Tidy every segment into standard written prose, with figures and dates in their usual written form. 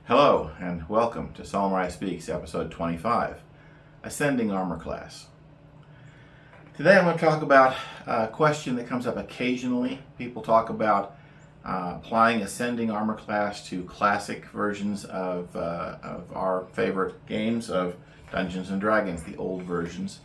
Hello and welcome to Solomoriah Speaks, episode 25, Ascending Armor Class. Today I'm going to talk about a question that comes up occasionally. People talk about applying Ascending Armor Class to classic versions of our favorite games of Dungeons and Dragons, the old versions.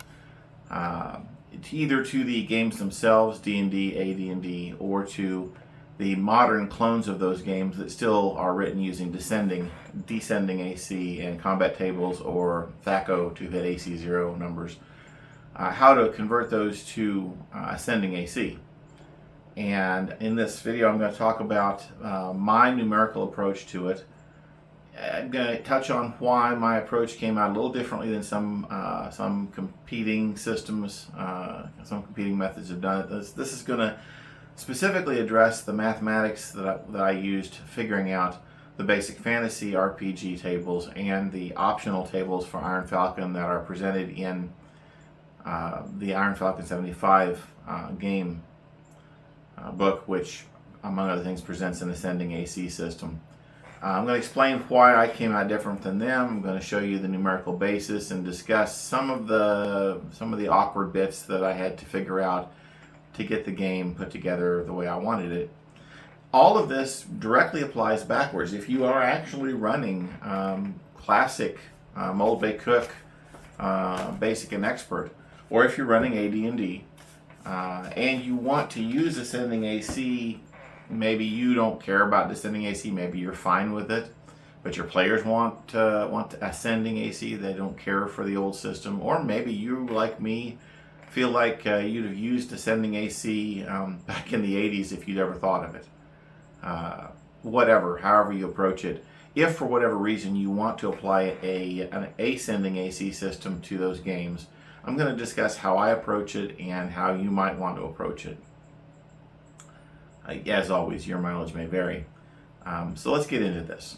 Either to the games themselves, D&D, AD&D, or to the modern clones of those games that still are written using descending AC and combat tables or THAC0 to hit AC 0 numbers. How to convert those to ascending AC. And in this video I'm going to talk about my numerical approach to it. I'm going to touch on why my approach came out a little differently than some competing systems, some competing methods have done it. This is going to specifically address the mathematics that I used figuring out the basic fantasy RPG tables and the optional tables for Iron Falcon that are presented in the Iron Falcon 75 game book, which among other things presents an ascending AC system. I'm going to explain why I came out different than them. I'm going to show you the numerical basis and discuss some of the awkward bits that I had to figure out to get the game put together the way I wanted it. All of this directly applies backwards. If you are actually running classic Mold, Bake, Cook, Basic, and Expert, or if you're running AD&D and you want to use Ascending AC, maybe you don't care about Descending AC, maybe you're fine with it, but your players want Ascending AC, they don't care for the old system, or maybe you, like me, feel like you'd have used Ascending AC back in the 80s if you'd ever thought of it. However you approach it. If for whatever reason you want to apply an ascending AC system to those games, I'm going to discuss how I approach it and how you might want to approach it. As always, your mileage may vary. So let's get into this.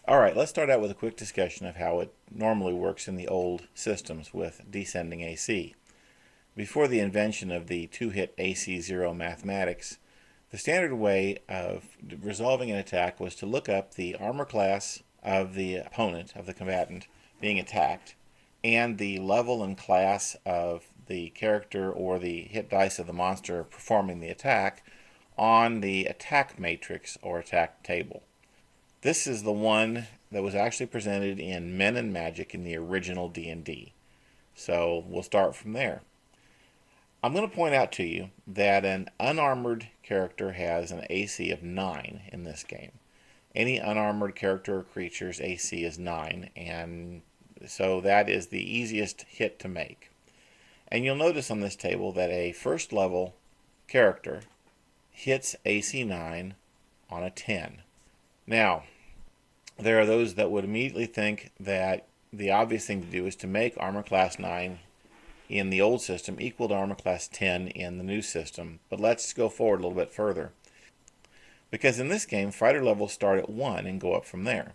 All right, let's start out with a quick discussion of how it normally works in the old systems with descending AC. Before the invention of the two-hit AC 0 mathematics, the standard way of resolving an attack was to look up the armor class of the opponent, of the combatant, being attacked, and the level and class of the character or the hit dice of the monster performing the attack on the attack matrix or attack table. This is the one that was actually presented in Men and Magic in the original D&D. So we'll start from there. I'm going to point out to you that an unarmored character has an AC of 9 in this game. Any unarmored character or creature's AC is 9, and so that is the easiest hit to make. And you'll notice on this table that a first level character hits AC 9 on a 10. Now, there are those that would immediately think that the obvious thing to do is to make armor class 9 in the old system equal to armor class 10 in the new system. But let's go forward a little bit further. Because in this game, fighter levels start at 1 and go up from there.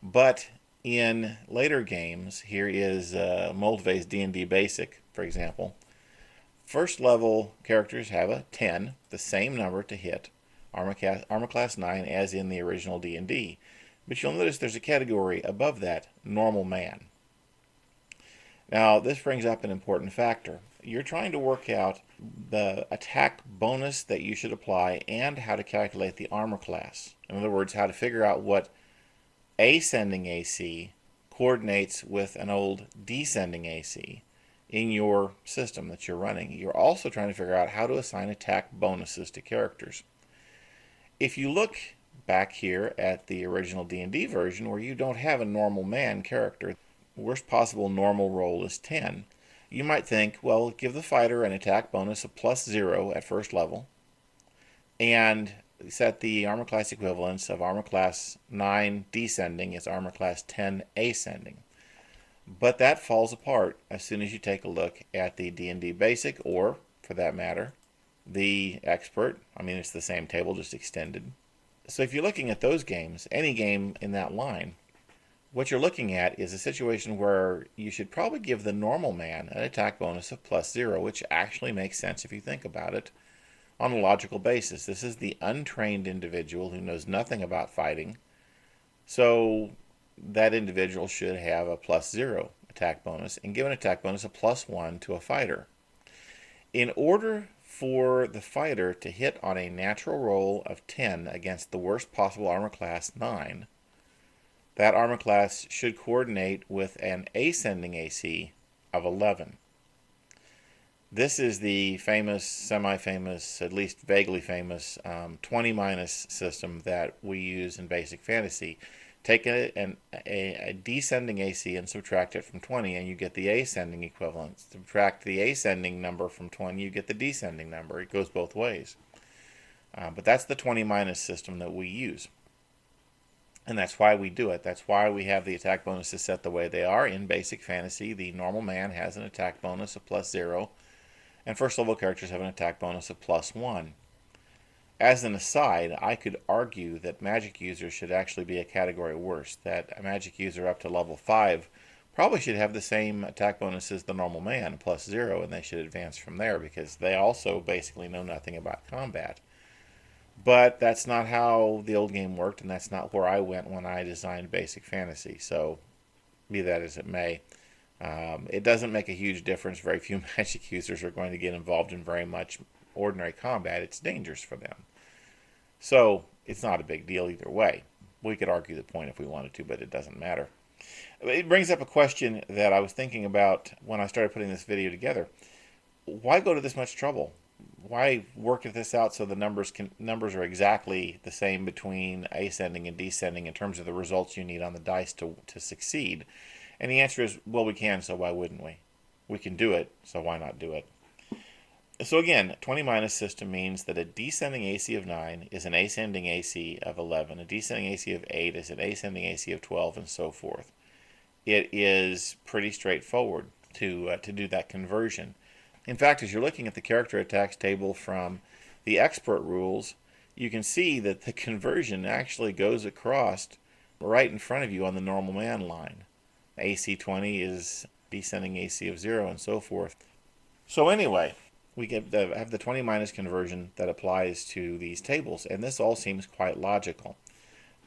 But in later games, here is Moldvay's D&D Basic, for example, first level characters have a 10, the same number to hit armor class 9 as in the original D&D. But you'll notice there's a category above that, normal man. Now, this brings up an important factor. You're trying to work out the attack bonus that you should apply and how to calculate the armor class. In other words, how to figure out what ascending AC coordinates with an old descending AC in your system that you're running. You're also trying to figure out how to assign attack bonuses to characters. If you look back here at the original D&D version where you don't have a normal man character, worst possible normal roll is 10. You might think, well, give the fighter an attack bonus of +0 at first level and set the armor class equivalence of armor class 9 descending as armor class 10 ascending. But that falls apart as soon as you take a look at the D&D Basic, or, for that matter, the Expert. I mean, it's the same table, just extended. So if you're looking at those games, any game in that line, what you're looking at is a situation where you should probably give the normal man an attack bonus of +0, which actually makes sense if you think about it on a logical basis. This is the untrained individual who knows nothing about fighting, So that individual should have a +0 attack bonus and give an attack bonus of +1 to a fighter. In order for the fighter to hit on a natural roll of 10 against the worst possible armor class 9, that armor class should coordinate with an ascending AC of 11. This is the famous, semi-famous, at least vaguely famous 20 minus system that we use in basic fantasy. Take a descending AC and subtract it from 20 and you get the ascending equivalent. Subtract the ascending number from 20, you get the descending number. It goes both ways. But that's the 20 minus system that we use. And that's why we do it. That's why we have the attack bonuses set the way they are. In basic fantasy, the normal man has an attack bonus of +0, and first level characters have an attack bonus of +1. As an aside, I could argue that magic users should actually be a category worse, that a magic user up to level 5 probably should have the same attack bonus as the normal man, +0, and they should advance from there because they also basically know nothing about combat. But that's not how the old game worked, and that's not where I went when I designed basic fantasy, so be that as it may. It doesn't make a huge difference. Very few magic users are going to get involved in very much ordinary combat. It's dangerous for them. So it's not a big deal either way. We could argue the point if we wanted to, but it doesn't matter. It brings up a question that I was thinking about when I started putting this video together. Why go to this much trouble? Why work this out so the numbers are exactly the same between ascending and descending in terms of the results you need on the dice to succeed? And the answer is, well, we can, so why wouldn't we? We can do it, so why not do it? So again, 20 minus system means that a descending AC of 9 is an ascending AC of 11, a descending AC of 8 is an ascending AC of 12, and so forth. It is pretty straightforward to do that conversion. In fact, as you're looking at the character attacks table from the expert rules, you can see that the conversion actually goes across right in front of you on the normal man line. AC 20 is descending AC of 0, and so forth. So anyway, we have the 20 minus conversion that applies to these tables, and this all seems quite logical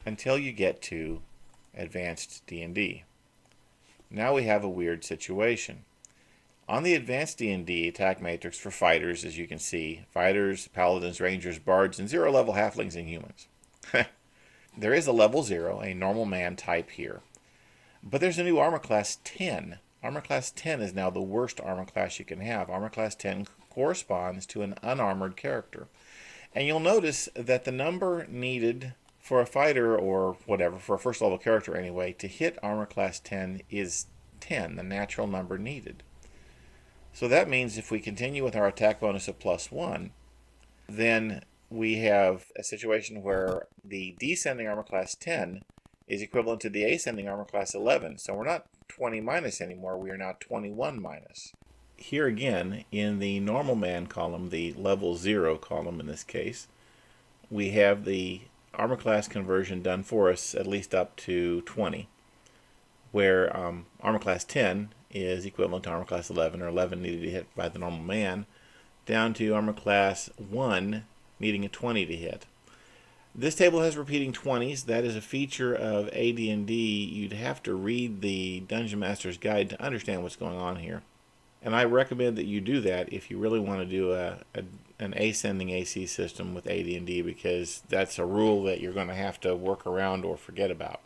until you get to advanced D&D. Now we have a weird situation. On the advanced D&D attack matrix for fighters, as you can see, fighters, paladins, rangers, bards, and 0 level halflings and humans. There is a level 0, a normal man type here. But there's a new armor class 10. Armor class 10 is now the worst armor class you can have. Armor class 10 corresponds to an unarmored character. And you'll notice that the number needed for a fighter, or whatever, for a first level character anyway, to hit armor class 10 is 10, the natural number needed. So that means if we continue with our attack bonus of +1, then we have a situation where the descending armor class 10 is equivalent to the ascending armor class 11. So we're not 20 minus anymore, we are now 21 minus. Here again, in the normal man column, the level 0 column in this case, we have the armor class conversion done for us at least up to 20, where armor class 10 is equivalent to armor class 11, or 11 needed to hit by the normal man, down to armor class 1 needing a 20 to hit. This table has repeating 20s. That is a feature of AD&D. You'd have to read the Dungeon Master's Guide to understand what's going on here. And I recommend that you do that if you really want to do an ascending AC system with AD&D, because that's a rule that you're going to have to work around or forget about.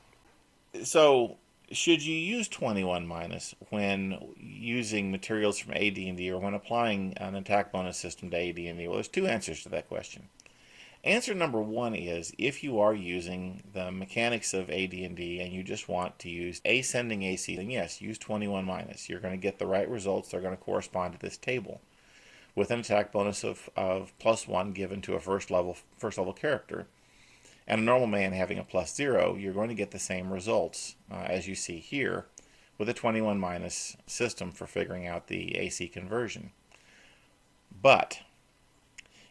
So, should you use 21 minus when using materials from AD&D or when applying an attack bonus system to AD&D? Well, there's two answers to that question. Answer number one is, if you are using the mechanics of AD&D and you just want to use ascending AC, then yes, use 21 minus. You're going to get the right results. They're going to correspond to this table with an attack bonus of +1 given to a first level character. And a normal man having a +0, you're going to get the same results as you see here with a 21 minus system for figuring out the AC conversion. But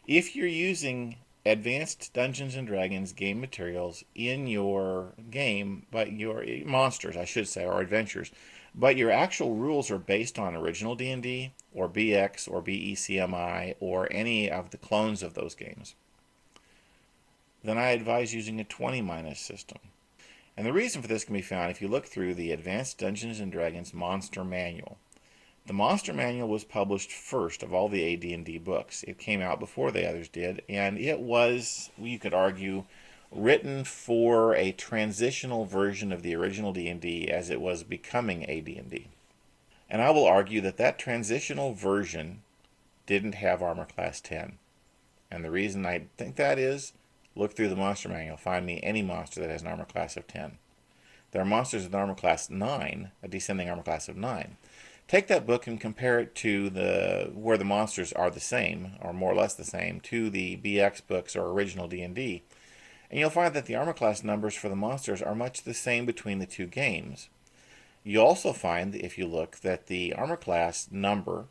if you're using advanced Dungeons and Dragons game materials in your game, but your monsters, I should say, or adventures, but your actual rules are based on original D&D or BX or BECMI or any of the clones of those games, then I advise using a 20 minus system. And the reason for this can be found if you look through the Advanced Dungeons & Dragons Monster Manual. The Monster Manual was published first of all the AD&D books. It came out before the others did, and it was, you could argue, written for a transitional version of the original D&D as it was becoming AD&D. And I will argue that that transitional version didn't have armor class 10. And the reason I think that is, look through the monster manual, find me any monster that has an armor class of 10. There are monsters with an armor class 9, a descending armor class of 9. Take that book and compare it to where the monsters are the same, or more or less the same, to the BX books or original D&D, and you'll find that the armor class numbers for the monsters are much the same between the two games. You also find, if you look, that the armor class number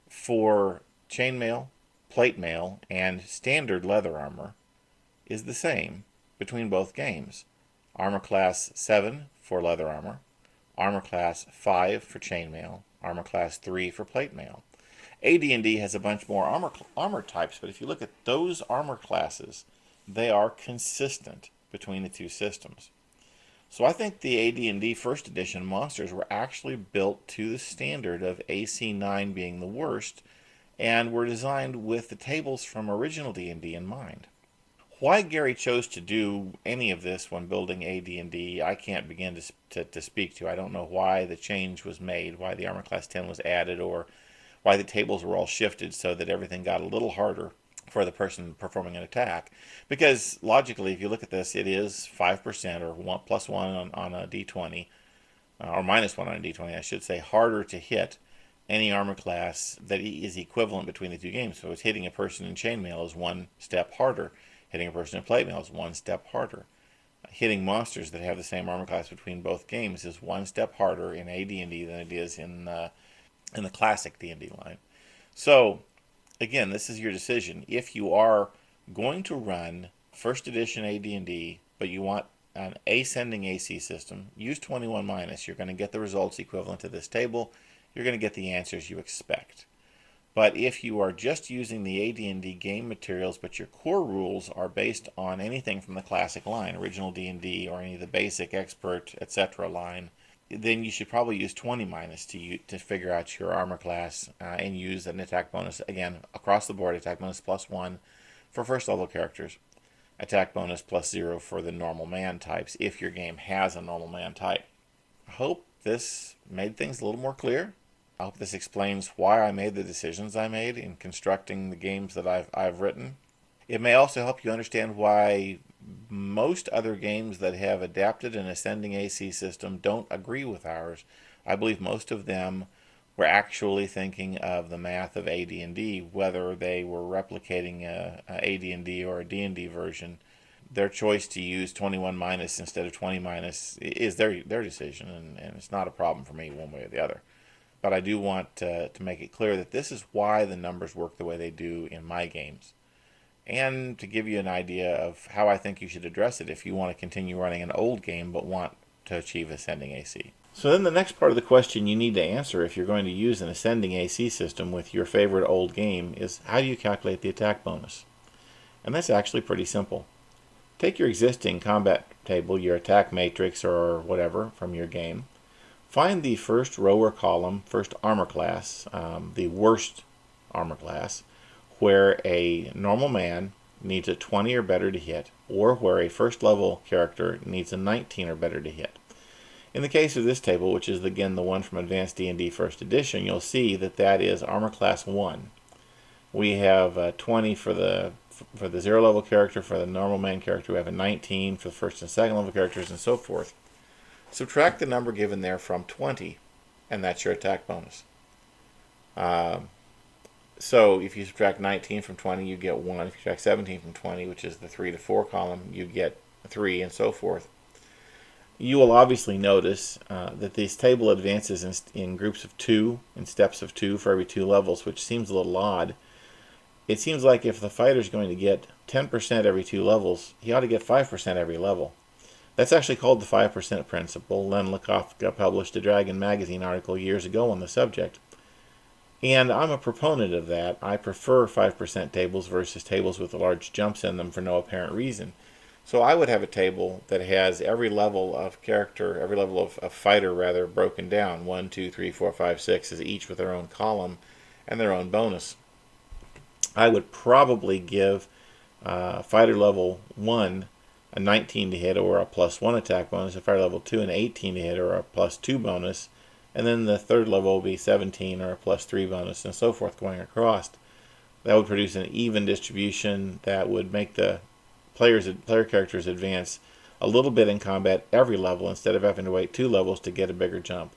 for chainmail, plate mail, and standard leather armor is the same between both games. Armor class 7 for leather armor class 5 for chainmail, armor class 3 for plate mail. AD&D has a bunch more armor types, but if you look at those armor classes, they are consistent between the two systems. So I think the AD&D first edition monsters were actually built to the standard of AC 9 being the worst, and were designed with the tables from original D&D in mind. Why Gary chose to do any of this when building AD&D, I can't begin to speak to. I don't know why the change was made, why the armor class 10 was added, or why the tables were all shifted so that everything got a little harder for the person performing an attack. Because logically, if you look at this, it is 5% or 1 plus 1 on a d20, or minus 1 on a d20, I should say, harder to hit any armor class that is equivalent between the two games. So it's hitting a person in chainmail is 1 step harder. Hitting a person in plate mail is 1 step harder. Hitting monsters that have the same armor class between both games is 1 step harder in AD&D than it is in the classic D&D line. So, again, this is your decision. If you are going to run first edition AD&D, but you want an ascending AC system, use 21 minus. You're going to get the results equivalent to this table. You're going to get the answers you expect. But if you are just using the AD&D game materials, but your core rules are based on anything from the classic line, original D&D, or any of the basic, expert, etc. line, then you should probably use 20 minus to figure out your armor class and use an attack bonus, again, across the board, attack bonus plus 1 for first level characters, attack bonus plus 0 for the normal man types, if your game has a normal man type. I hope this made things a little more clear. I hope this explains why I made the decisions I made in constructing the games that I've written. It may also help you understand why most other games that have adapted an ascending AC system don't agree with ours. I believe most of them were actually thinking of the math of AD&D, whether they were replicating a AD&D or a D&D version. Their choice to use 21 minus instead of 20 minus is their decision, and it's not a problem for me one way or the other. But I do want to make it clear that this is why the numbers work the way they do in my games. And to give you an idea of how I think you should address it if you want to continue running an old game but want to achieve ascending AC. So then the next part of the question you need to answer if you're going to use an ascending AC system with your favorite old game is, how do you calculate the attack bonus? And that's actually pretty simple. Take your existing combat table, your attack matrix or whatever from your game. Find the first row or column, first armor class, the worst armor class, where a normal man needs a 20 or better to hit, or where a first level character needs a 19 or better to hit. In the case of this table, which is again the one from Advanced D&D First Edition, you'll see that that is armor class 1. We have 20 for the 0 level character, for the normal man character. We have a 19 for the first and second level characters, and so forth. Subtract the number given there from 20, and that's your attack bonus. So if you subtract 19 from 20, you get 1. If you subtract 17 from 20, which is the 3 to 4 column, you get 3, and so forth. You will obviously notice that this table advances in groups of 2, in steps of 2 for every 2 levels, which seems a little odd. It seems like if the fighter's going to get 10% every 2 levels, he ought to get 5% every level. That's actually called the 5% principle. Len Lakofka published a Dragon Magazine article years ago on the subject. And I'm a proponent of that. I prefer 5% tables versus tables with large jumps in them for no apparent reason. So I would have a table that has every level of character, every level of fighter rather, broken down. 1, 2, 3, 4, 5, 6 is each with their own column and their own bonus. I would probably give fighter level 1 a 19 to hit or a +1 attack bonus, a fighter level 2 an 18 to hit or a +2 bonus, and then the third level will be 17 or a +3 bonus, and so forth going across. That would produce an even distribution that would make the player characters advance a little bit in combat every level instead of having to wait 2 levels to get a bigger jump.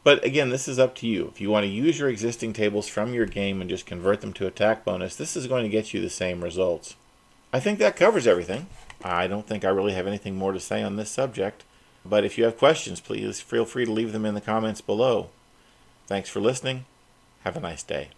But again, this is up to you. If you want to use your existing tables from your game and just convert them to attack bonus, this is going to get you the same results. I think that covers everything. I don't think I really have anything more to say on this subject, but if you have questions, please feel free to leave them in the comments below. Thanks for listening. Have a nice day.